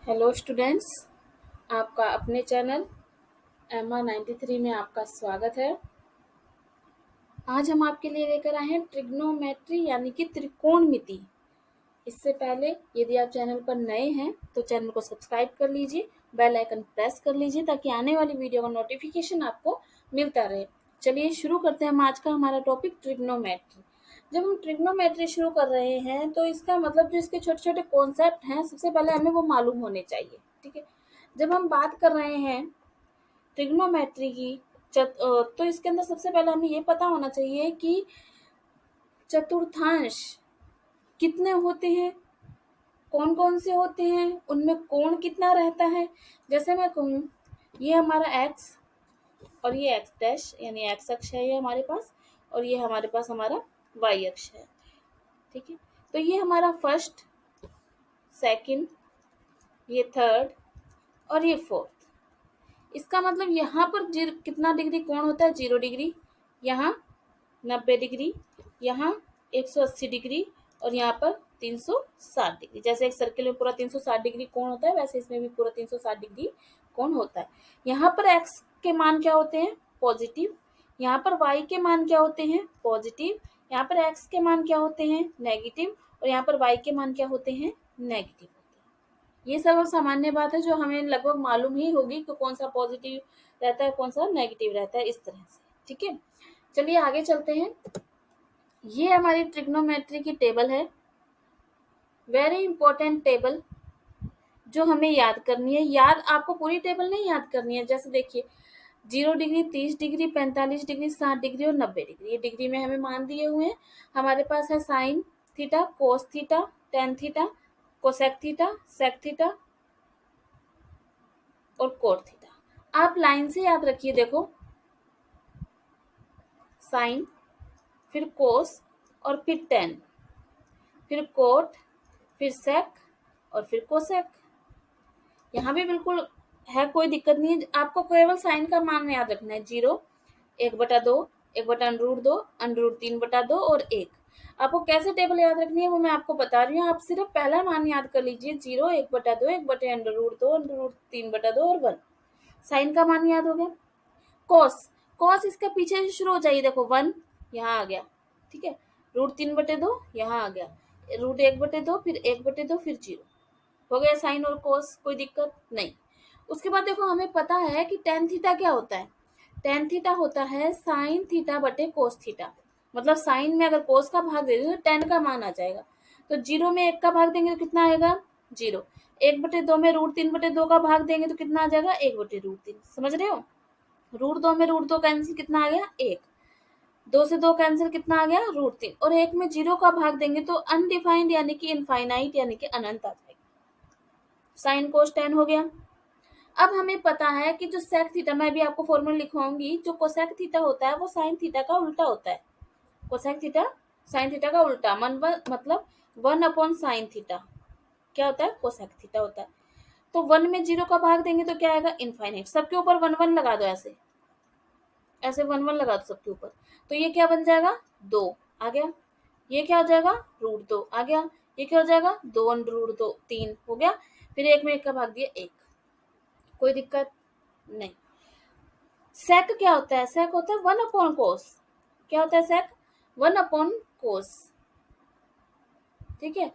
Hello students, आपका अपने channel एमा 93 में आपका स्वागत है। आज हम आपके लिए लेकर आए हैं ट्रिग्नोमेट्री यानी कि त्रिकोणमिति। इससे पहले यदि आप चैनल पर नए हैं तो चैनल को सब्सक्राइब कर लीजिए, बेल आइकन प्रेस कर लीजिए ताकि आने वाली वीडियो का नोटिफिकेशन आपको मिलता रहे। चलिए शुरू करते हैं हम आज का हमारा टॉपिक ट्रिग्नोमेट्री। जब हम ट्रिग्नोमेट्री शुरू कर रहे हैं तो इसका मतलब जो इसके छोटे छोटे कॉन्सेप्ट हैं सबसे पहले हमें वो मालूम होने चाहिए। ठीक है, जब हम बात कर रहे हैं ट्रिग्नोमेट्री की तो इसके अंदर सबसे पहले हमें ये पता होना चाहिए कि चतुर्थांश कितने होते हैं, कौन कौन से होते हैं, उनमें कोण कितना रहता है। जैसे मैं कहूँ ये हमारा एक्स और ये एक्स डैश यानी एक्स अक्ष है ये हमारे पास, और ये हमारे पास हमारा वाई अक्ष है। ठीक है, तो ये हमारा फर्स्ट, सेकंड, ये थर्ड और ये फोर्थ। इसका मतलब यहाँ पर कितना डिग्री कोण होता है, 0 डिग्री, यहाँ 90 डिग्री, यहाँ 180 डिग्री और यहाँ पर 360 डिग्री। जैसे एक सर्किल में पूरा 360 डिग्री कोण होता है वैसे इसमें भी पूरा 360 डिग्री कोण होता है। यहाँ पर x के मान क्या होते हैं, पॉजिटिव। यहाँ पर y के मान क्या होते हैं, पॉजिटिव। यहाँ पर x के मान क्या होते हैं, नेगेटिव। और यहाँ पर y के मान क्या होते हैं, नेगेटिव। ये सब सामान्य बात है जो हमें लगभग मालूम ही होगी कि कौन सा पॉजिटिव रहता है कौन सा नेगेटिव रहता है, इस तरह से। ठीक है, चलिए आगे चलते हैं। ये हमारी ट्रिग्नोमेट्री की टेबल है, वेरी इंपॉर्टेंट टेबल जो हमें याद करनी है। याद आपको पूरी टेबल नहीं याद करनी है। जैसे देखिए 0 डिग्री, 30 डिग्री, 45 डिग्री, 60 डिग्री और 90 डिग्री, ये डिग्री में हमें मान दिए हुए हैं। हमारे पास है sine theta, cos theta, tan theta, cosec theta, sec theta और कोट थीटा। आप लाइन से याद रखिए। देखो साइन, फिर कोस और फिर टेन, फिर कोट, फिर सेक और फिर कोसेक। यहाँ भी बिल्कुल है, कोई दिक्कत नहीं है। आपको केवल साइन का मान याद रखना है, 0, 1/2, 1/√2, √3/2 और 1। आपको कैसे टेबल याद रखनी है वो मैं आपको बता रही हूँ। आप सिर्फ पहला मान याद कर लीजिए, 0, 1/2, 1/√2, √3/2 और 1। साइन का मान याद हो गया। कॉस, कॉस इसके पीछे से शुरू हो जाइए। देखो 1 यहाँ आ गया, ठीक है, √3/2 यहाँ आ गया, √1/2, फिर 1/2, फिर 0 हो गया साइन और कोस, कोई दिक्कत नहीं। उसके बाद देखो हमें पता है कि टेन थीटा क्या होता है। टेन थीटा होता है साइन थीटा बटे कोस थीटा। मतलब साइन में अगर कोस का भाग दे दें तो टेन का मान आ जाएगा। तो 0 में 1 का भाग देंगे तो कितना आएगा, 0। 1/2 में √3/2 का भाग देंगे तो कितना आ जाएगा, 1/√3। समझ रहे हो, √2 में √2 कैंसिल, कितना आ गया, 1। 2 से 2 कैंसिल, कितना आ गया, √3। और 1 में 0 का भाग देंगे तो अनडिफाइंड यानी कि इनफाइनाइट यानी कि अनंत आ जाएगा। साइन कोस टेन हो गया। अब हमें पता है कि जो सेक थीटा, मैं भी आपको फॉर्मूला लिखवाऊंगी, जो कोसेक थीटा होता है वो साइन थीटा का उल्टा होता है। कोसेक थीटा साइन थीटा का उल्टा, मतलब 1/sin थीटा क्या होता है, कोसेक थीटा होता है। तो 1 में 0 का भाग देंगे तो क्या आएगा, इनफाइनाइट। सबके ऊपर 1 1 लगा दो, ऐसे ऐसे 1 1 लगा दो सबके ऊपर। तो ये क्या बन जाएगा, 2 आ गया। ये क्या हो जाएगा, √2 आ गया। ये क्या हो जाएगा, 2 √2, 3 हो गया। फिर 1 में 1 का भाग दिया, 1, कोई दिक्कत नहीं। सेक क्या होता है, सेक होता है 1/cos। क्या होता है सेक, 1/cos। ठीक है,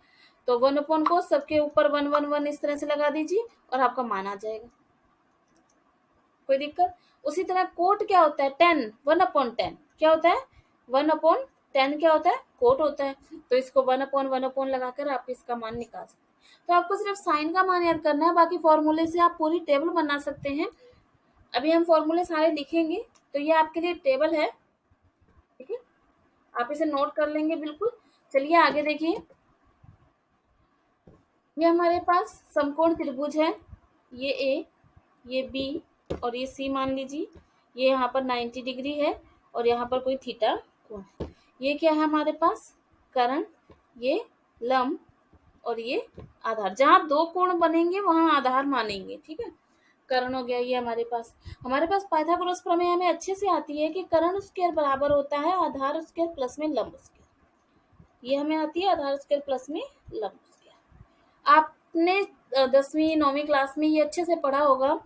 तो 1/cos सबके ऊपर 1 1 1 इस तरह से लगा दीजिए और आपका मान आ जाएगा, कोई दिक्कत। उसी तरह कोट क्या होता है, 10, 1/10 क्या होता है, 1/10 क्या होता है, कोट होता है। तो इसको 1/1 लगाकर आप इसका मान निकाल सकते हैं। तो आपको सिर्फ साइन का मान याद करना है, बाकी फॉर्मूले से आप पूरी टेबल बना सकते हैं। अभी हम फॉर्मूले सारे लिखेंगे, तो ये आपके लिए टेबल है। ठीक है, आप इसे नोट कर लेंगे बिल्कुल। चलिए आगे देखिए, ये हमारे पास समकोण त्रिभुज है, ये ए, ये बी और ये सी मान लीजिए। ये यहाँ पर 90 डिग्री है और यहाँ पर कोई थीटा कोण है। ये क्या है हमारे पास, कर्ण, ये लंब और ये आधार। जहाँ दो कोण बनेंगे वहां आधार मानेंगे। ठीक है, कर्ण हो गया ये हमारे पास पाइथागोरस प्रमेय हमें अच्छे से आती है कि कर्ण स्क्वायर बराबर होता है आधार स्क्वायर प्लस में लंब स्क्वायर। ये हमें आती है, आधार स्क्वायर प्लस में लंब स्क्वायर। आपने 10वीं 9वीं क्लास में ये अच्छे से पढ़ा होगा,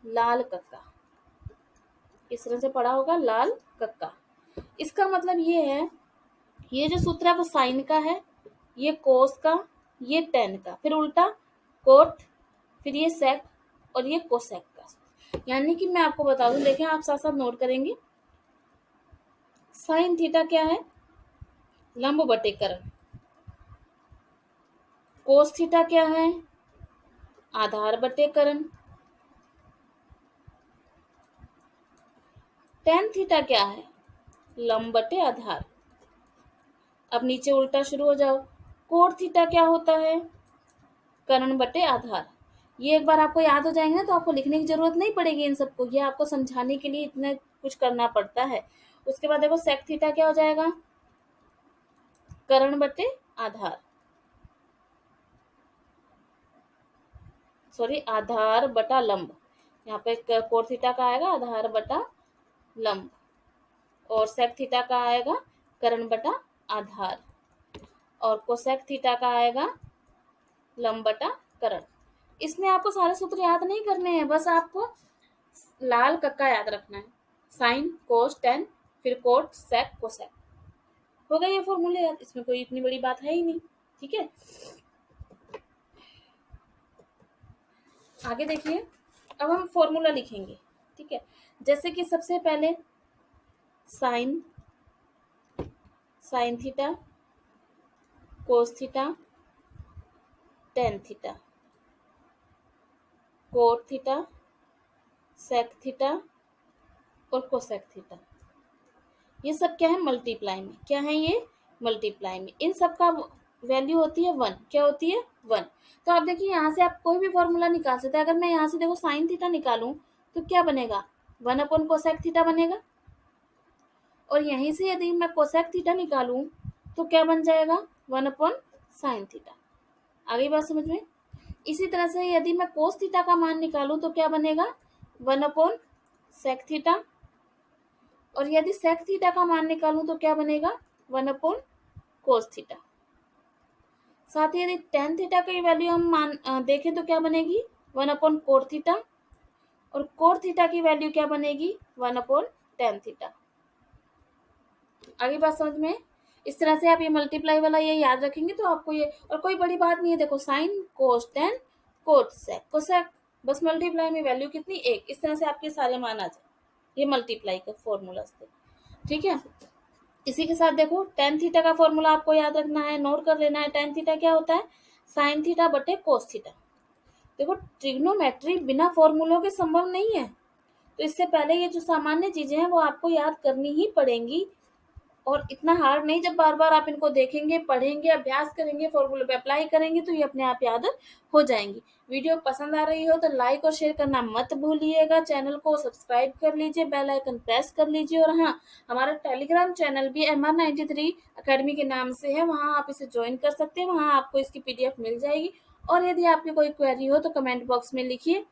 लाल कक्का। इस तरह से पढ़ा होगा, लाल कक्का। इसका मतलब ये है, ये जो सूत्र है वो साइन का है, ये कोस का, ये टेन का, फिर उल्टा कोट, फिर ये सेक और ये कोसेक का। यानी कि मैं आपको बता दूं, देखें आप साथ साथ नोट करेंगे। साइन थीटा क्या है? लंब बटे कर्ण। कोस थीटा क्या है? आधार बटे कर्ण। टेन थीटा क्या है? लंब बटे आधार। अब नीचे उल्टा शुरू हो जाओ। कोट थीटा क्या होता है? कर्ण बटे आधार। ये एक बार आपको याद हो जाएंगे ना तो आपको लिखने की जरूरत नहीं पड़ेगी इन सबको, ये आपको समझाने के लिए इतना कुछ करना पड़ता है। उसके बाद देखो सेक थीटा क्या हो जाएगा? कर्ण बटे आधार, सॉरी आधार बटा लंब। यहाँ पे कोट थीटा का आएगा आधार बटा लंब, और सेक थीटा का आएगा कर्ण बटा आधार, और कोसेक थीटा का आएगा लंब बटा कर्ण। इसमें आपको सारे सूत्र याद नहीं करने हैं, बस आपको लाल कक्का याद रखना है। साइन कोस टेन, फिर कोट सेक कोसेक, हो गए ये फॉर्मूले याद। इसमें कोई इतनी बड़ी बात है ही नहीं। ठीक है, आगे देखिए। अब हम फॉर्मूला लिखेंगे। ठीक है, जैसे कि सबसे पहले sine, sine theta, cos theta, tan theta, cot theta, sec theta और कोसेक थीटा। ये सब क्या है? मल्टीप्लाई में। क्या है ये? मल्टीप्लाई में। इन सब का वैल्यू होती है 1। क्या होती है? 1। तो आप देखिए यहाँ से आप कोई भी फॉर्मूला निकाल सकते हैं। अगर मैं यहाँ से देखो साइन थीटा निकालूं तो क्या बनेगा? 1 अपॉन कोसेक थीटा बनेगा। और यहीं से यदि मैं कोसेक थीटा निकालूं तो क्या बन जाएगा? 1 अपॉन साइन थीटा। आ गई बात समझ में? इसी तरह से यदि मैं कोस थीटा का मान निकालूं तो क्या बनेगा? 1 अपॉन सेक थीटा। और यदि सेक थीटा का मान निकालूं तो क्या बनेगा? 1 अपॉन कोस थीटा। साथ ही यदि टेन थीटा की वैल्यू हम देखें तो क्या बनेगी? 1 अपॉन कोट थीटा। और कोट थीटा की वैल्यू क्या बनेगी? 1 अपॉन टेन थीटा। आगे बात समझ में? इस तरह से आप ये मल्टीप्लाई वाला ये याद रखेंगे तो आपको ये, और कोई बड़ी बात नहीं है। देखो sine cos tan cot sec cosec, बस मल्टीप्लाई में वैल्यू कितनी? 1। इस तरह से आपके सारे मान आ जाए। ये मल्टीप्लाई का फॉर्मूला थे। ठीक है, इसी के साथ देखो टेन थीटा का फॉर्मूला आपको याद रखना है, नोट कर लेना है। टेन थीटा क्या होता है? साइन थीटा बटे कोस थीटा। देखो ट्रिग्नोमेट्री बिना फॉर्मूलों के संभव नहीं है, तो इससे पहले ये जो सामान्य चीजें हैं वो आपको याद करनी ही पड़ेंगी। और इतना हार्ड नहीं, जब बार बार आप इनको देखेंगे, पढ़ेंगे, अभ्यास करेंगे, फॉर्मूले पे अप्लाई करेंगे तो ये अपने आप याद हो जाएंगी। वीडियो पसंद आ रही हो तो लाइक और शेयर करना मत भूलिएगा। चैनल को सब्सक्राइब कर लीजिए, बेल आइकन प्रेस कर लीजिए। और हाँ, हमारा टेलीग्राम चैनल भी MR93 अकेडमी के नाम से है, वहाँ आप इसे ज्वाइन कर सकते हैं। वहाँ आपको इसकी PDF मिल जाएगी। और यदि आपकी कोई क्वेरी हो तो कमेंट बॉक्स में लिखिए।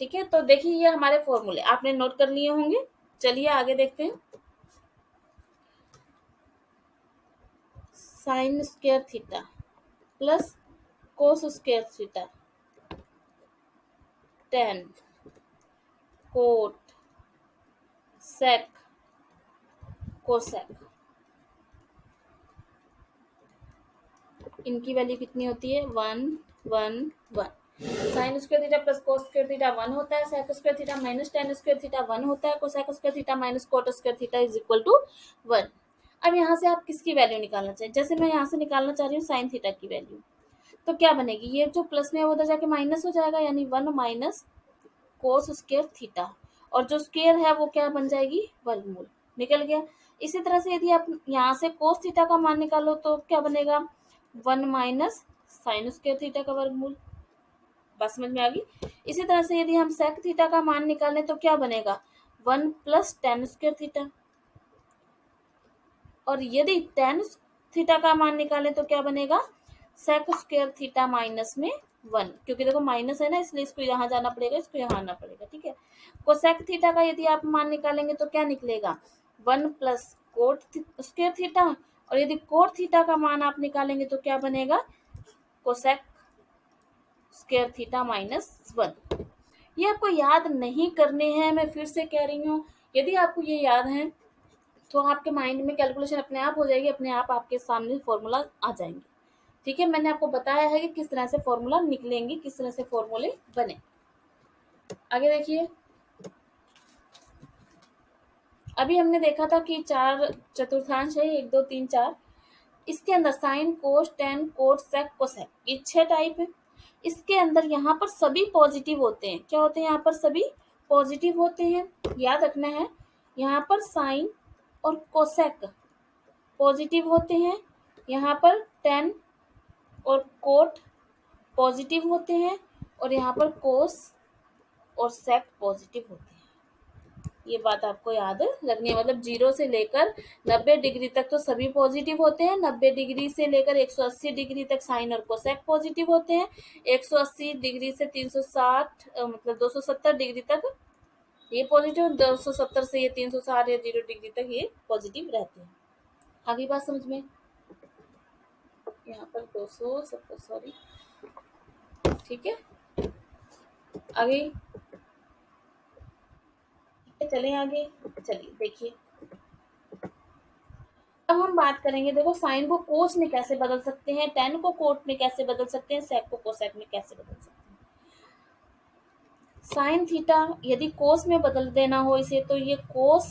ठीक है, तो देखिए ये हमारे फॉर्मूले आपने नोट कर लिए होंगे। चलिए आगे देखते हैं। Sine square theta plus cos square theta, tan cot sec cosec, इनकी वैल्यू कितनी होती है? 1 1 1। Sine square theta plus cos square theta 1 होता है, sec square theta minus tan square theta 1 होता है, cosec square theta minus cot square theta is equal to 1। अब यहाँ से आप किसकी वैल्यू निकालना चाहिए? जैसे मैं यहाँ से निकालना चाह रही हूँ साइन थीटा की वैल्यू, तो क्या बनेगी? ये जो प्लस में है वो उधर जाके माइनस हो जाएगा, यानी 1 माइनस कोस स्क्वायर थीटा, और जो स्क्वायर है वो क्या बन जाएगी? वर्गमूल। निकल गया। इसी तरह से यदि आप यहाँ से कोस थीटा का मान निकालो तो क्या बनेगा? 1 माइनस साइन स्क्वायर थीटा का वर्गमूल। बस समझ में आ गई? इसी तरह से यदि हम सेक थीटा का मान निकालें तो क्या बनेगा? 1 प्लस टेन स्क्वायर थीटा। और यदि टेन थीटा का मान निकालें तो क्या बनेगा? सेक स्क्वायर थीटा माइनस में 1, क्योंकि देखो माइनस है ना, इसलिए इसको यहाँ जाना पड़ेगा, इसको यहाँ आना पड़ेगा। ठीक है, कोसेक थीटा का यदि आप मान निकालेंगे तो क्या निकलेगा? 1 प्लस कोट स्क्वायर थीटा। और यदि कोट थीटा का मान आप निकालेंगे तो क्या बनेगा? Cosec square theta -1। ये आपको याद नहीं करने हैं, मैं फिर से कह रही हूँ। यदि आपको ये याद है तो आपके माइंड में कैलकुलेशन अपने आप हो जाएगी, अपने आप आपके सामने फॉर्मूला आ जाएंगे। ठीक है, मैंने आपको बताया है कि किस तरह से फॉर्मूला निकलेंगे, किस तरह से फॉर्मूले बने। आगे देखिए, अभी हमने देखा था कि 4 चतुर्थांश है, 1 2 3 4। इसके अंदर sign, cos, tan, cot, sec, cosec, ये 6 टाइप है। इसके अंदर यहाँ पर सभी पॉजिटिव होते हैं। क्या होते हैं यहाँ पर? सभी पॉजिटिव होते हैं। याद रखना है, यहाँ पर साइन और कोसेक पॉजिटिव होते हैं, यहाँ पर टेन और कोट पॉजिटिव होते हैं, और यहाँ पर कोस और सेक पॉजिटिव होते हैं। ये बात आपको याद रखनी है। मतलब 0 से लेकर 90 डिग्री तक तो सभी पॉजिटिव होते हैं, 90 डिग्री से लेकर 180 डिग्री तक साइन और कोसेक पॉजिटिव होते हैं, 180 डिग्री से 360 मतलब 270 डिग्री तक ये पॉजिटिव, 270 से ये 360 या 0 डिग्री तक ये पॉजिटिव रहते हैं। आगे बात समझ में? यहाँ पर 270, सॉरी, ठीक है। आगे चलें, आगे चलिए देखिए, अब हम बात करेंगे। देखो, साइन को कोस में कैसे बदल सकते हैं, टेन को कोट में कैसे बदल सकते हैं, सेक को कोसेक में कैसे बदल सकते हैं। साइन थीटा यदि कोस में बदल देना हो इसे, तो ये कोस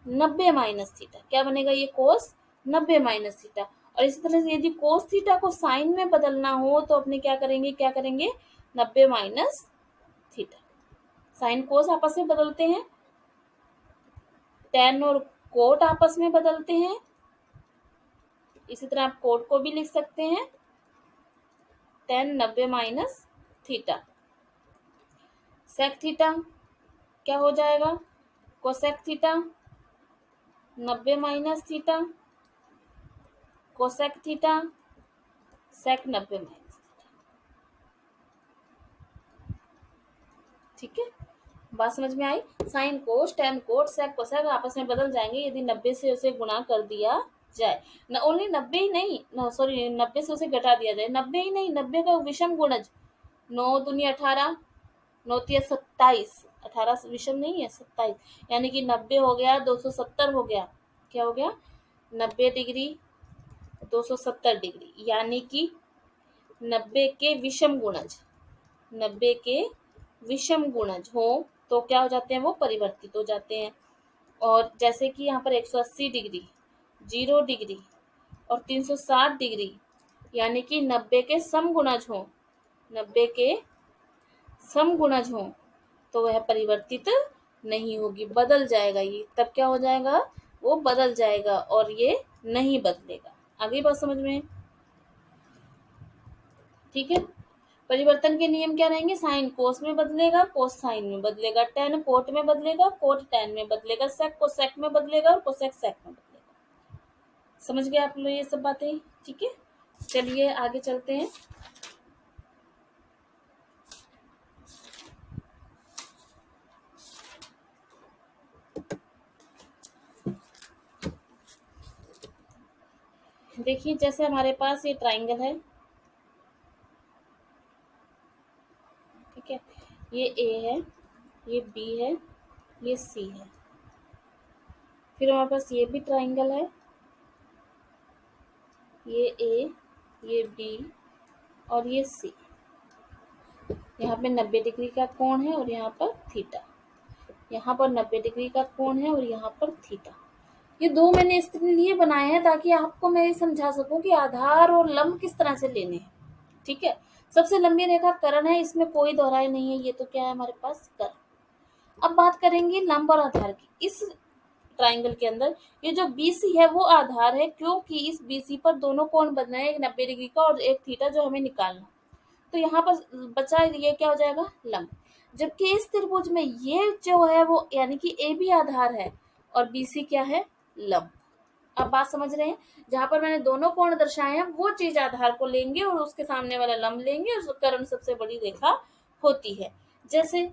90 माइनस थीटा, क्या बनेगा? ये कोस 90 माइनस थीटा। और इसी तरह से यदि कोस थीटा को साइन में बदलना हो तो अपने क्या करेंगे, 90 माइनस थीटा। साइन कोस आपस में बदलते हैं, टेन और कोट आपस में बदलते हैं। इसी तरह आप कोट को भी लिख सकते हैं, tan 90 minus theta. Sec theta क्या हो जाएगा? Cosec theta 90 minus theta, cosec theta sec 90 minus. ठीक है, बात समझ में आई? Sine cos, tan cot, sec cosec आपस में बदल जाएंगे यदि 90 से उसे गुणा कर दिया जाए। न ओनली 90 ही नहीं, सॉरी 90 से उसे घटा दिया जाए, 90 ही नहीं, 90 का विषम गुणज, 9 दूनी 18, 9 तिया 27, 18 विषम नहीं है, 27, यानी कि 90 हो गया, 270 हो गया। क्या हो गया? 90 डिग्री 270 डिग्री, यानी कि 90 के विषम गुणज, 90 के विषम गुणज हो तो क्या हो जाते हैं? वो परिवर्तित हो जाते हैं। और जैसे कि यहाँ पर 180 डिग्री, 0 डिग्री और 360 डिग्री, यानी कि 90 के समगुणज हो, 90 के समगुणज हो तो वह परिवर्तित नहीं होगी, बदल जाएगा। ये तब क्या हो जाएगा? वो बदल जाएगा और ये नहीं बदलेगा। आगे बात समझ में? ठीक है, परिवर्तन के नियम क्या रहेंगे? साइन कोस में बदलेगा, कोस साइन में बदलेगा, टेन कोट में बदलेगा, कोट टेन में बदलेगा, सेक कोसेक में बदलेगा और कोसेक सेक में बदलेगा। समझ गए आप लोग ये सब बातें? ठीक है, चलिए आगे चलते हैं। देखिए, जैसे हमारे पास ये ट्राइंगल है, ठीक है, ये ए है, ये बी है, ये सी है। फिर हमारे पास ये भी ट्राइंगल है, ये ए, ये बी और ये सी। यहाँ पे 90 डिग्री का कोण है और यहाँ पर थीटा, यहाँ पर 90 डिग्री का कोण है और यहाँ पर थीटा। ये दो मैंने इसलिए बनाए हैं ताकि आपको मैं ये समझा सकूं कि आधार और लंब किस तरह से लेने हैं। ठीक है, सबसे लंबी रेखा कर्ण है, इसमें कोई दोहराई नहीं है, ये तो क्या है हमारे पास? कर्ण। अब बात करेंगे लंब और आधार की। इस ट्राइंगल के अंदर ये जो BC है वो आधार है, क्योंकि इस BC पर दोनों कोण बन रहे हैं, एक 90 डिग्री का और एक थीटा जो हमें निकालना। तो यहाँ पर बचा ये क्या हो जाएगा? लंब। जबकि इस त्रिभुज में ये जो है वो यानी कि AB आधार है और BC क्या है? लंब। अब बात समझ रहे हैं? जहां पर मैंने दोनों कोण दर्शाए हैं वो चीज आधार को लेंगे और उसके सामने वाला लंब लेंगे, और कर्ण सबसे बड़ी रेखा होती है। जैसे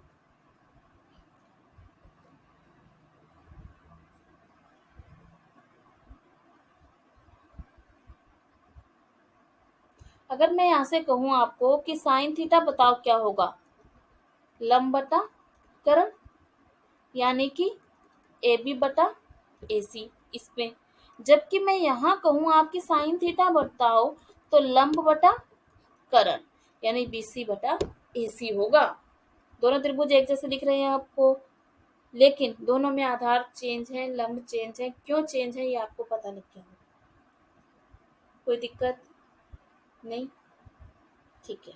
अगर मैं यहाँ से कहूँ आपको कि साइन थीटा बताओ क्या होगा, लंब बटा करण, यानी कि ए बी बटा ए सी इसमें। जबकि मैं यहाँ कहूँ आपकी साइन थीटा बताओ तो लंब बटा करण, यानी बी सी बटा ए सी होगा। दोनों त्रिभुज एक जैसे दिख रहे हैं आपको, लेकिन दोनों में आधार चेंज है, लंब चेंज है। क्यों चेंज है ये आपको पता लग गया होगा। कोई दिक्कत नहीं, ठीक है।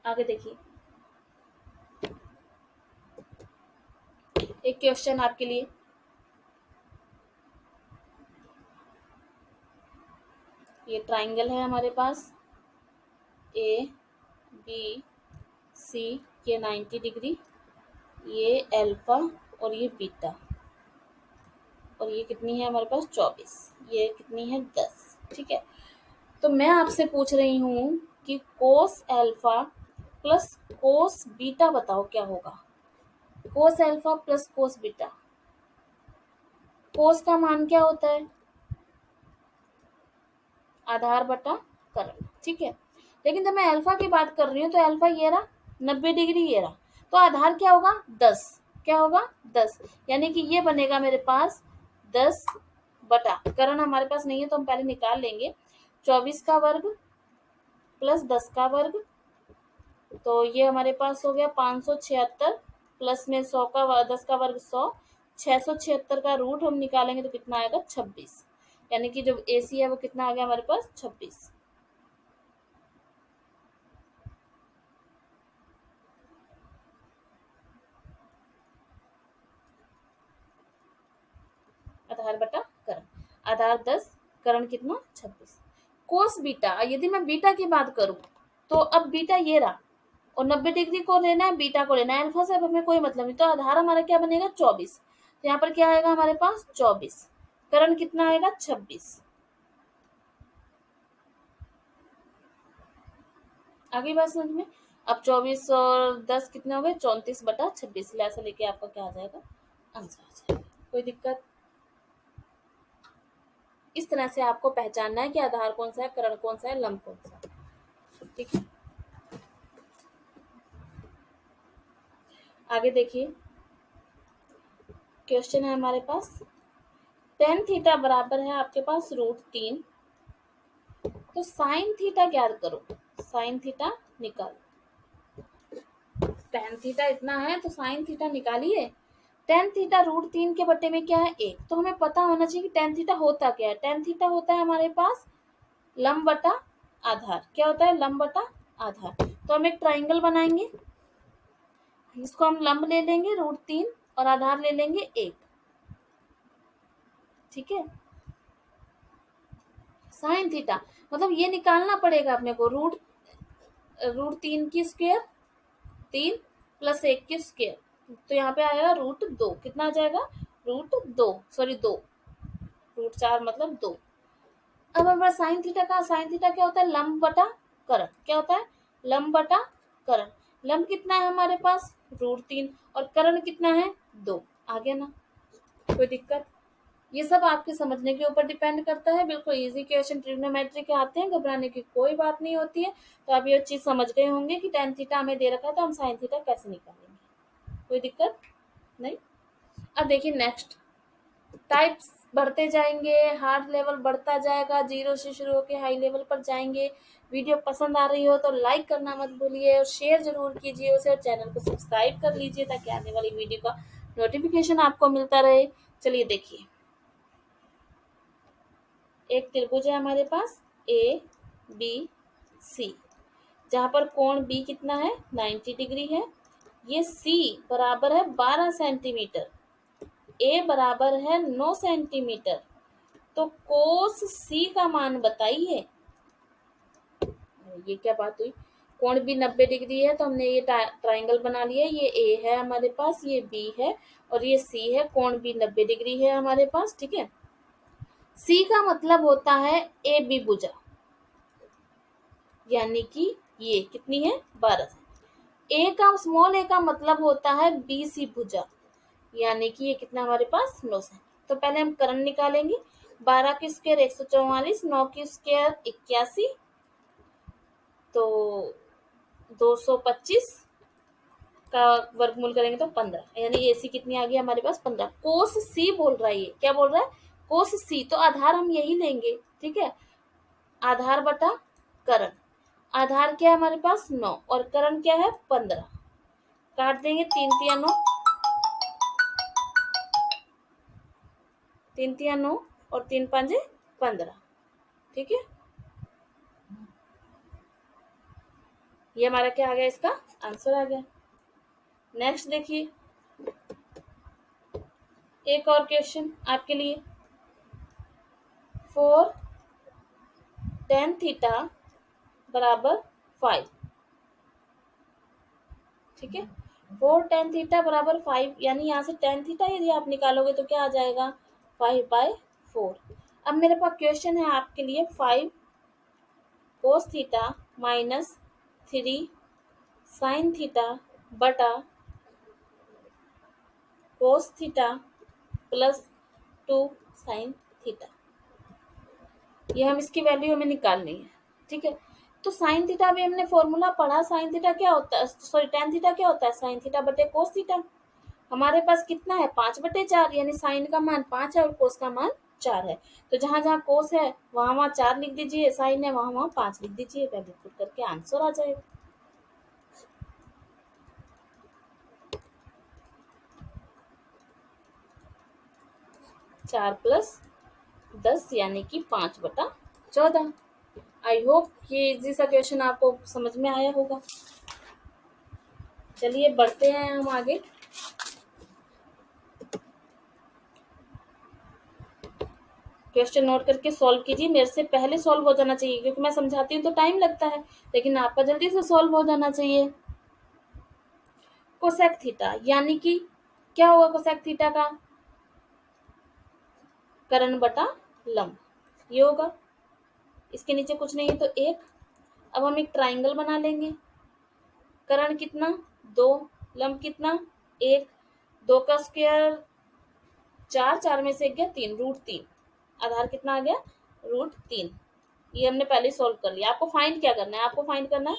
आगे देखिए, एक क्वेश्चन आपके लिए। ये ट्राइंगल है हमारे पास, ए बी सी, ये 90 डिग्री, ये अल्फा और ये बीटा, और ये कितनी है हमारे पास 24, ये कितनी है 10, ठीक है। तो मैं आपसे पूछ रही हूँ कि cos alpha plus cos beta बताओ क्या होगा। Cos alpha plus cos beta, cos का मान क्या होता है, आधार बटा करण, ठीक है। लेकिन जब मैं अल्फा की बात कर रही हूँ तो अल्फा ये रहा 90 डिग्री, ये रहा, तो आधार क्या होगा 10, क्या होगा 10, यानी कि ये बनेगा मेरे पास 10 बटा करण हमारे पास नहीं है तो हम पहले निकाल लेंगे, 24 का वर्ग प्लस 10 का वर्ग, तो ये हमारे पास हो गया 576 प्लस में 100 का 10 का वर्ग 100, 676 का रूट हम निकालेंगे तो कितना आएगा 26, यानी कि जो AC है वो कितना आ गया हमारे पास 26। आधार बटा करण, आधार 10, करण कितना 26। कोस बीटा, यदि मैं बीटा की बात करूं तो अब बीटा ये रहा और 90 डिग्री को लेना है, बीटा को लेना है, अल्फा से अब हमें कोई मतलब नहीं, तो आधार हमारा क्या बनेगा 24, तो यहाँ पर क्या आएगा हमारे पास 24, करण कितना आएगा 26। आगे बात समझ में। अब 24 और 10 कितने हो गए 34 बटा 26, ऐसा लेके आपका क्या आ जाएगा आंसर आ जाएगा। कोई दिक्कत। इस तरह से आपको पहचानना है कि आधार कौन सा है, करण कौन सा है, लंब कौन सा है, ठीक है। आगे देखिए, क्वेश्चन है हमारे पास, टेन थीटा बराबर है आपके पास √3, तो साइन थीटा ज्ञात करो, साइन थीटा निकालो। टेन थीटा इतना है तो साइन थीटा निकालिए। टेन थीटा √3 के बट्टे में क्या है 1, तो हमें पता होना चाहिए कि टेन थीटा होता क्या है। टेन थीटा होता है हमारे पास लंब बटा आधार, क्या होता है लंब बटा आधार। तो हम एक ट्राइंगल बनाएंगे, इसको हम लंब ले लेंगे √3 और आधार ले लेंगे 1, ठीक है। साइन थीटा मतलब ये निकालना पड़ेगा अपने को, √3 की स्क्वायर 3 प्लस 1 की स्क्वायर, तो यहाँ पे आएगा √2, कितना आ जाएगा √2, सॉरी 2, √4 मतलब 2। अब हमारा साइन थीटा का, साइन थीटा क्या होता है लंब बटा करण, क्या होता है लंब बटा करण। लंब कितना है हमारे पास √3 और करण कितना है 2, आ गया ना, कोई दिक्कत। ये सब आपके समझने के ऊपर डिपेंड करता है, बिल्कुल इजी क्वेश्चन ट्रिग्नोमेट्री के आते हैं, घबराने की कोई बात नहीं होती है। तो आप ये चीज समझ गए होंगे कि टेन थीटा हमें दे रखा है तो हम साइन थीटा कैसे निकालेंगे, कोई दिक्कत नहीं। अब देखिए नेक्स्ट, टाइप्स बढ़ते जाएंगे, हार्ड लेवल बढ़ता जाएगा, जीरो से शुरू होकर हाई लेवल पर जाएंगे। वीडियो पसंद आ रही हो तो लाइक करना मत भूलिए और शेयर जरूर कीजिए उसे, और चैनल को सब्सक्राइब कर लीजिए ताकि आने वाली वीडियो का नोटिफिकेशन आपको मिलता रहे। चलिए देखिए, एक त्रिभुज है हमारे पास ए बी सी, जहां पर कोण बी कितना है 90 डिग्री है, ये सी बराबर है 12 सेंटीमीटर, ए बराबर है 9 सेंटीमीटर, तो कोस सी का मान बताइए। ये क्या बात हुई, कोण बी 90 डिग्री है तो हमने ये ट्राइंगल बना लिया, ये ए है हमारे पास, ये बी है और ये सी है, कोण बी 90 डिग्री है हमारे पास, ठीक है। सी का मतलब होता है ए बी भुजा, यानी कि ये कितनी है 12। ए का स्मॉल ए का मतलब होता है बी सी भुजा, यानी कि ये कितना हमारे पास 9 है। तो पहले हम करण निकालेंगे, 12 की स्क्वायर 144, 9 की स्क्वायर 81, तो 225 का वर्गमूल करेंगे तो 15, यानी AC कितनी आ गई हमारे पास 15। कोस C बोल रहा है, ये क्या बोल रहा है, कोस C, तो आधार हम यही लेंगे, ठीक है, आधार बटा करण। आधार क्या है हमारे पास 9 और करण क्या है 15, काट देंगे, 3 तिया 9, 3 तिया 9 और 3 पंजे 15, ठीक है। ये हमारा क्या आ गया, इसका आंसर आ गया। नेक्स्ट देखिए, एक और क्वेश्चन आपके लिए। 4 tan थीटा बराबर 5, ठीक है, 4 tan थीटा बराबर 5, यानी यहाँ से tan थीटा यदि आप निकालोगे तो क्या आ जाएगा 5/4। अब मेरे पास क्वेश्चन है आपके लिए, 5 cos theta minus 3 sin theta बटा cos theta plus 2 sin theta, ये हम इसकी वैल्यू हमें निकालनी है, ठीक है। तो साइन थीटा भी हमने फॉर्मूला पढ़ा, साइन थीटा क्या होता है, सॉरी tan थीटा क्या होता है, साइन थीटा बटे कोस थीटा। हमारे पास कितना है 5/4, यानी साइन का मान 5 है और कोस का मान 4 है। तो जहां जहां कोस है वहां वहां 4 लिख दीजिए, साइन है वहां वहां 5 लिख दीजिए, वैल्यू पुट करके आंसर आ जाएगा। 4 + 10 यानी कि 5/14। आई होप ये इजी सा क्वेश्चन आपको समझ में आया होगा। चलिए बढ़ते हैं हम आगे। क्वेश्चन नोट करके सॉल्व कीजिए, मेरे से पहले सॉल्व हो जाना चाहिए, क्योंकि मैं समझाती हूँ तो टाइम लगता है, लेकिन आपका जल्दी से सॉल्व हो जाना चाहिए। कोसेक थीटा यानी कि क्या होगा, कोसेक थीटा का करण बटा लंब, ये होगा। इसके नीचे कुछ नहीं है तो 1। अब हम एक ट्राइंगल बना लेंगे, करण कितना 2, लंब कितना 1, 2 का स्क्वायर 4, 4 में से 1 गया 3, √3, आधार कितना आ गया √3। ये हमने पहले सॉल्व कर लिया। आपको फाइंड क्या करना है, आपको फाइंड करना है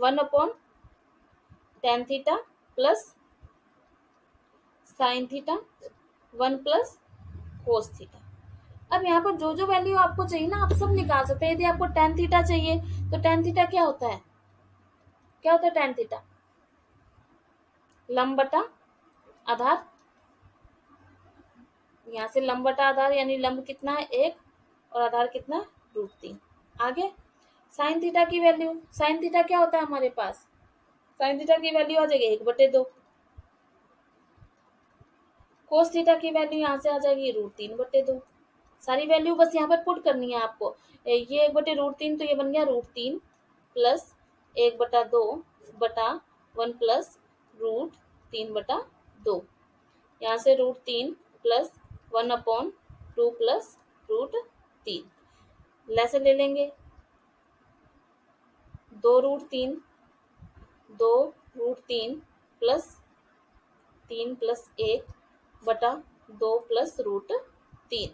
1/tan theta plus sine theta 1 + cos theta. अब यहाँ पर जो जो वैल्यू आपको चाहिए ना, आप सब निकाल सकते हैं। यदि आपको tan थीटा चाहिए तो tan थीटा क्या होता है, क्या होता है tan थीटा, लंब बटा आधार, यहाँ से लंब बटा आधार, यानी लंब कितना है 1 और आधार कितना √3। आगे साइन थीटा की वैल्यू, साइन थीटा क्या होता है हमारे पास, साइन थीटा की वैल्यू आ जाएगी 1/2। कोस थीटा की वैल्यू यहाँ से आ जाएगी √3/2। सारी वैल्यू बस यहाँ पर पुट करनी है आपको। ये 1/√3 तो ये बन गया √3 प्लस 1/2 बटा 1 + √3/2। यहाँ से √3 प्लस 1/2 प्लस √3 लेसे ले लेंगे, 2√3 2√3 प्लस 3 + 1 बटा 2 + √3,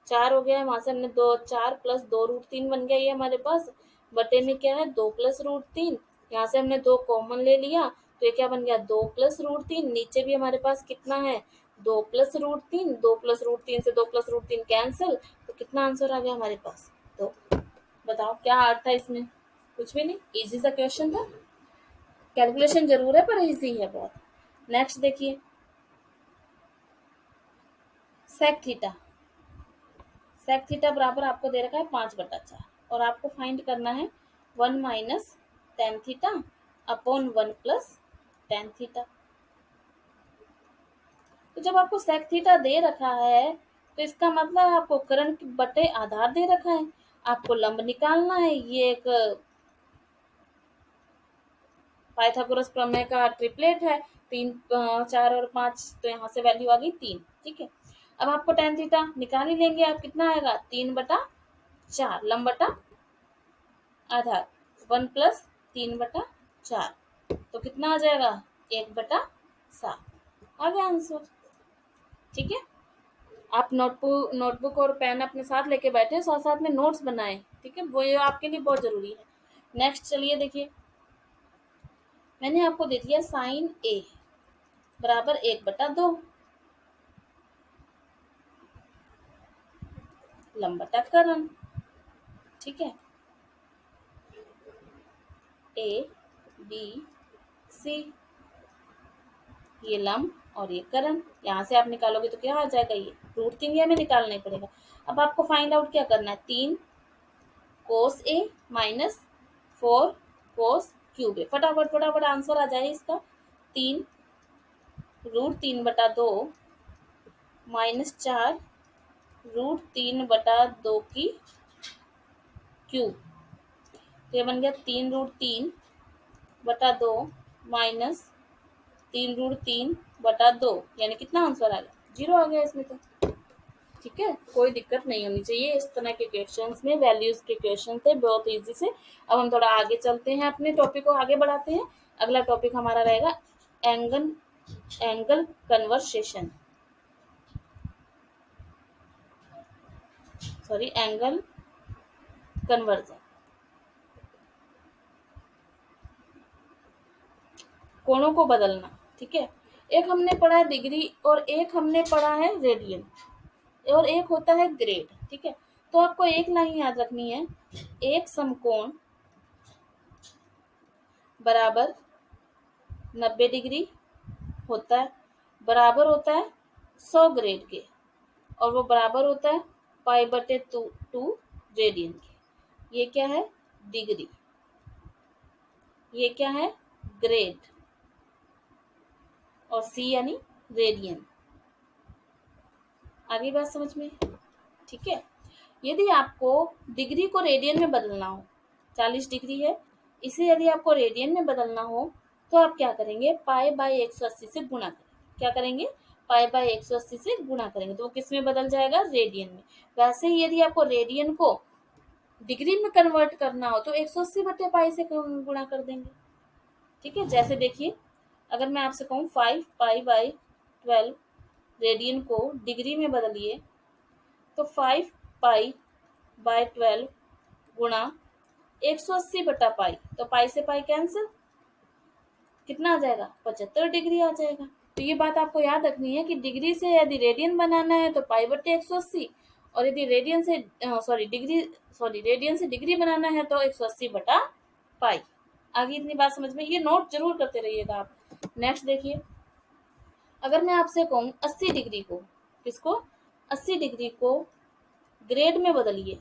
4 हो गया है। वहां से हमने 4 + 2√3 बन गया, ये हमारे पास बटे में क्या है 2 + √3। यहाँ से हमने 2 कॉमन ले लिया तो ये क्या बन गया 2 + √3। नीचे भी हमारे पास कितना है 2 + √3, 2 + √3 से 2 + √3 कैंसिल, तो कितना आंसर आ गया हमारे पास। तो बताओ क्या अर्थ था इसमें, कुछ भी नहीं, इजी सा क्वेश्चन था। कैलकुलेशन जरूर है पर इजी है बहुत। नेक्स्ट देखिए, सेक थीटा, सेक थीटा बराबर आपको दे रखा है 5/4 और आपको फाइंड करना है 1 - tan theta upon 1 + tan theta. तो जब आपको सेक थीटा दे रखा है तो इसका मतलब आपको करण बटे आधार दे रखा है, आपको लंब निकालना है। ये एक पाइथागोरस प्रमेय का ट्रिपलेट है, 3 4 और 5, तो यहाँ से वैल्यू आ गई 3, ठीक है। अब आपको tan थीटा निकाल ही लेंगे, आप कितना आएगा 3/4, लंब बटा आधार 1 + 3/4, तो कितना आ जाएगा 1/7, आ गया आंसर, ठीक है। आप नोटबुक और पेन अपने साथ लेके बैठे, साथ साथ में नोट्स बनाएं, ठीक है, वो ये आपके लिए बहुत जरूरी है। नेक्स्ट चलिए देखिए, मैंने आपको दे दिया साइन ए बराबर 1/2 लंबटा करण। ठीक है, ए बी सी, ये लंब और ये करण। यहाँ से आप निकालोगे तो क्या आ जाएगा, ये √3 ये हमें निकालना ही पड़ेगा। अब आपको फाइंड आउट क्या करना है, 3 कोस ए माइनस 4 कोस क्यूब ए। फटाफट फटाफट आंसर आ जाए इसका। 3 √3/2 माइनस 4 √3/2 की क्यूब। तो ये बन गया 3√3/2 माइनस 3√3/2, यानी कितना आंसर आ गया, 0 आ गया इसमें तो। ठीक है, कोई दिक्कत नहीं होनी चाहिए। इस तरह के क्वेश्चंस में वैल्यूज के क्वेश्चन थे बहुत इजी से। अब हम थोड़ा आगे चलते हैं, अपने टॉपिक को आगे बढ़ाते हैं। अगला टॉपिक हमारा रहेगा angle angle conversation, sorry angle conversion, कोणों को बदलना। ठीक है, एक हमने पढ़ा है डिग्री और एक हमने पढ़ा है रेडियन और एक होता है ग्रेड। ठीक है, तो आपको एक लाइन याद रखनी है, एक समकोण बराबर 90 डिग्री होता है, बराबर होता है 100 ग्रेड के, और वो बराबर होता है π/2 रेडियन के। ये क्या है, डिग्री। ये क्या है, ग्रेड। और सी यानी रेडियन। आगे बात समझ में। ठीक है, यदि आपको डिग्री को रेडियन में बदलना हो, 40 डिग्री है, इसे यदि आपको रेडियन में बदलना हो तो आप क्या करेंगे, π/180 से गुणा करेंगे। क्या करेंगे, π/180 से गुणा करेंगे तो वो किस में बदल जाएगा, रेडियन में। वैसे ही यदि आपको रेडियन को डिग्री में कन्वर्ट करना हो तो 180/π से गुणा कर देंगे। ठीक है, जैसे देखिए, अगर मैं आपसे कहूँ 5π/12 रेडियन को डिग्री में बदलिए तो 5π/12 गुणा 180/π, तो पाई से पाई कैंसिल, कितना आ जाएगा, 75 डिग्री आ जाएगा। तो ये बात आपको याद रखनी है कि डिग्री से यदि रेडियन बनाना है तो π/180, और यदि रेडियन से रेडियन से डिग्री बनाना है तो 180/π। आगे इतनी बात समझ में, ये नोट जरूर करते रहिएगा आप। नेक्स्ट देखिए, अगर मैं आपसे कहूँ 80 डिग्री को, किसको, 80 डिग्री को ग्रेड में बदलिए,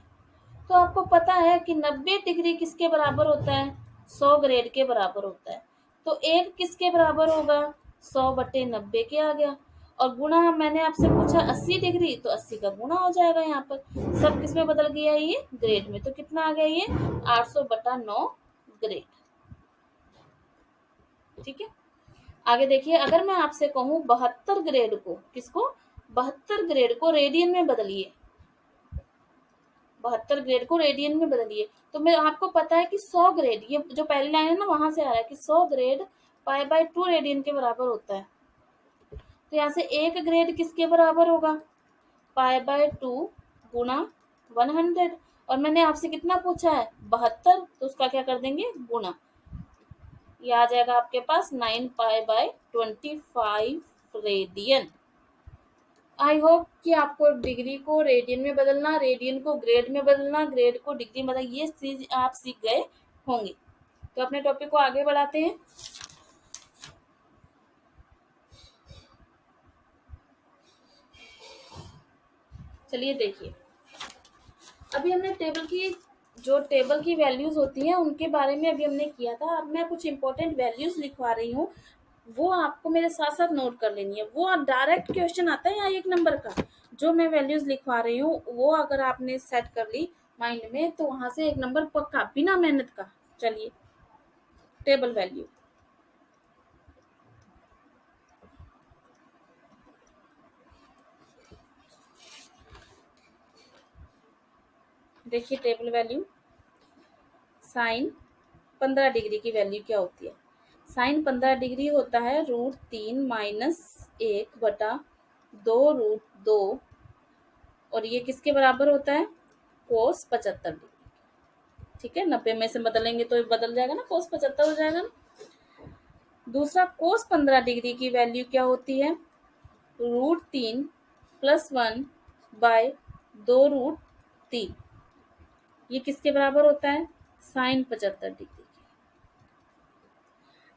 तो आपको पता है कि 90 डिग्री किसके बराबर होता है, 100 ग्रेड के बराबर होता है। तो एक किसके बराबर होगा, 100/90 के आ गया। और गुणा मैंने आपसे पूछा 80 डिग्री, तो 80 का गुणा हो जाएगा। यहाँ पर सब किस में बदल गया, ये ग्रेड में। तो कितना आ गया, ये 800/9 ग्रेड। ठीक है, आगे देखिए, अगर मैं आपसे कहूँ 72 ग्रेड को, किसको, 72 ग्रेड को रेडियन में बदलिए, 72 ग्रेड को रेडियन में बदलिए, तो मैं आपको पता है कि 100 ग्रेड, ये जो पहली लाइन है ना, वहां से आ रहा है कि 100 ग्रेड π/2 रेडियन के बराबर होता है। तो यहाँ से एक ग्रेड किसके बराबर होगा, π/2 गुणा 100। और मैंने आपसे कितना पूछा है, 72, तो उसका क्या कर देंगे, गुणा। ये आ जाएगा आपके पास 9π/25 रेडियन। आई होप कि आपको डिग्री को रेडियन में बदलना, रेडियन को ग्रेड में बदलना, ग्रेड को डिग्री में बदलना, ये चीज आप सीख गए होंगे। तो अपने टॉपिक को आगे बढ़ाते हैं। चलिए देखिए, अभी हमने टेबल की वैल्यूज होती हैं उनके बारे में अभी हमने किया था। अब मैं कुछ इंपॉर्टेंट वैल्यूज लिखवा रही हूँ, वो आपको मेरे साथ साथ नोट कर लेनी है। वो डायरेक्ट क्वेश्चन आता है यहाँ 1 नंबर का, जो मैं वैल्यूज लिखवा रही हूँ वो अगर आपने सेट कर ली माइंड में तो वहां से 1 नंबर पक्का, बिना मेहनत का। चलिए, टेबल वैल्यू देखिए, टेबल वैल्यू साइन 15 डिग्री की वैल्यू क्या होती है। साइन 15 डिग्री होता है √3 - 1/2 √2, और ये किसके बराबर होता है, कोस 75 डिग्री। ठीक है, 90 में से बदलेंगे तो बदल जाएगा ना, cos 75 हो जाएगा ना। दूसरा cos 15 डिग्री की वैल्यू क्या होती है, √3 + 1 बाय 2√3। ये किसके बराबर होता है, sin 75 डिग्री की।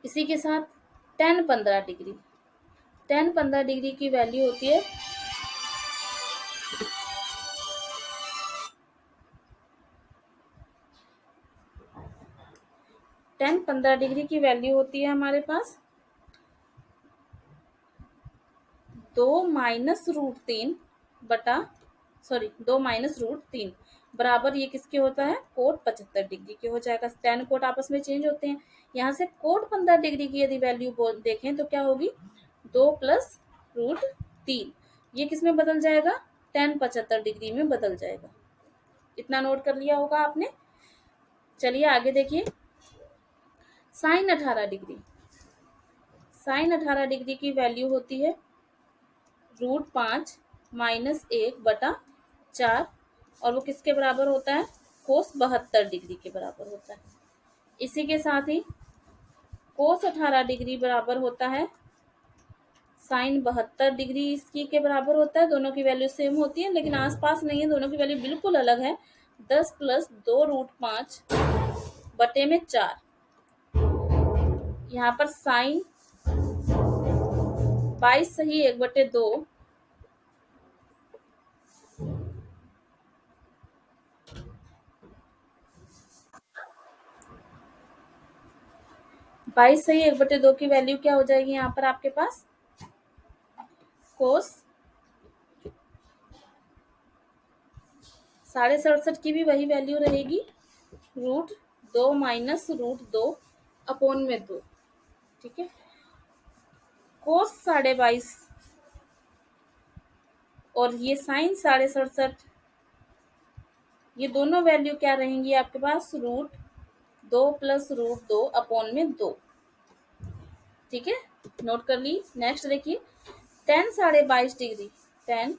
इसी के साथ tan 15 डिग्री, tan 15 डिग्री की वैल्यू होती है tan 15 डिग्री की वैल्यू होती है हमारे पास 2 - √3 बराबर ये किसके होता है, कोट 75 डिग्री के हो जाएगा। tan कोट आपस में चेंज होते हैं। यहाँ से कोट 15 डिग्री की यदि वैल्यू देखें तो क्या होगी, 2 + √3, ये किस में बदल जाएगा, tan 75 डिग्री में बदल जाएगा। इतना नोट कर लिया होगा आपने। चलिए आगे देखिए, sin 18 डिग्री, sin 18 डिग्री की वैल्यू होती है √5 - 1/4, और वो किसके बराबर होता है, cos 72 डिग्री के बराबर होता है। इसी के साथ ही cos 18 डिग्री बराबर होता है sin 72 डिग्री, इसकी के बराबर होता है। दोनों की वैल्यू सेम होती है लेकिन आसपास नहीं है, दोनों की वैल्यू बिल्कुल अलग है। 10 + 2√5/4। यहाँ पर साइन 22 सही 1/2, 22 सही 1/2 की वैल्यू क्या हो जाएगी यहाँ पर आपके पास, कोस 67.5 की भी वही वैल्यू रहेगी, √2 - √2/2। ठीक है, कोस 22.5 और ये साइन 67.5, ये दोनों वैल्यू क्या रहेंगी आपके पास, √2 + √2/2। ठीक है, नोट कर ली। नेक्स्ट देखिए, tan 22.5 डिग्री, tan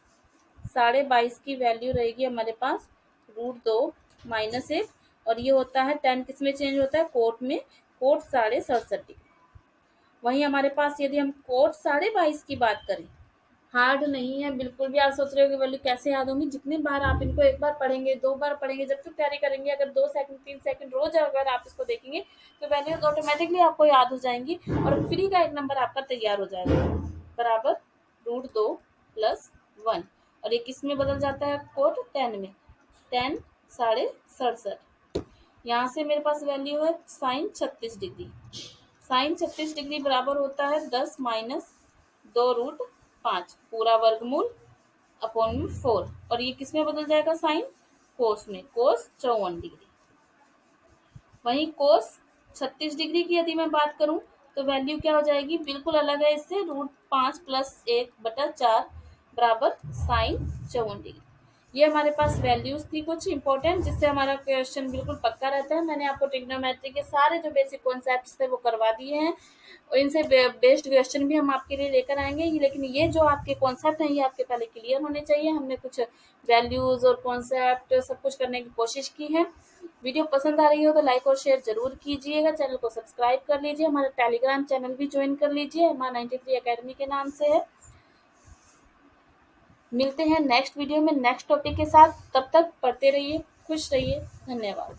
22.5 की वैल्यू रहेगी हमारे पास √2 - 1, और ये होता है tan किस में चेंज होता है, कोट में, कोट 67.5 डिग्री। वहीं हमारे पास यदि हम कोट 22.5 की बात करें, हार्ड नहीं है बिल्कुल भी। आप सोच रहे हो कि वैल्यू कैसे याद होंगी, जितनी बार आप इनको एक बार पढ़ेंगे, 2 बार पढ़ेंगे, जब तक तैयारी करेंगे, अगर 2 सेकंड 3 सेकंड रोज अगर आप इसको देखेंगे तो वैल्यूज ऑटोमेटिकली आपको याद हो जाएंगी और फ्री का एक नंबर आपका तैयार हो जाएगा, बराबर √2 + 1। और ये किस में बदल जाता है, कोट 10 में, tan 67.5। यहाँ से मेरे पास वैल्यू है साइन 36 डिग्री, साइन 36 डिग्री बराबर होता है 10 - 2√5 पूरा वर्गमूल अपॉन 4, और ये किस में बदल जाएगा, साइन कोस में, कोस 54 डिग्री। वहीं कोस 36 डिग्री की यदि मैं बात करूं तो वैल्यू क्या हो जाएगी, बिल्कुल अलग है इससे, √5 + 1/4 बराबर साइन 54 डिग्री। ये हमारे पास वैल्यूज थी कुछ इंपॉर्टेंट, जिससे हमारा क्वेश्चन बिल्कुल पक्का रहता है। मैंने आपको ट्रिग्नोमेट्री के सारे जो बेसिक कॉन्सेप्ट्स थे वो करवा दिए हैं, और इनसे बेस्ड क्वेश्चन भी हम आपके लिए लेकर आएंगे। लेकिन ये जो आपके कॉन्सेप्ट हैं ये आपके पहले क्लियर होने चाहिए। हमने कुछ वैल्यूज और कॉन्सेप्ट सब कुछ करने की कोशिश की है। वीडियो पसंद आ रही हो तो लाइक और शेयर जरूर कीजिएगा, चैनल को सब्सक्राइब कर लीजिए, हमारा टेलीग्राम चैनल भी ज्वाइन कर लीजिए, MA93 अकेडमी के नाम से है। मिलते हैं नेक्स्ट वीडियो में नेक्स्ट टॉपिक के साथ, तब तक पढ़ते रहिए, खुश रहिए, धन्यवाद।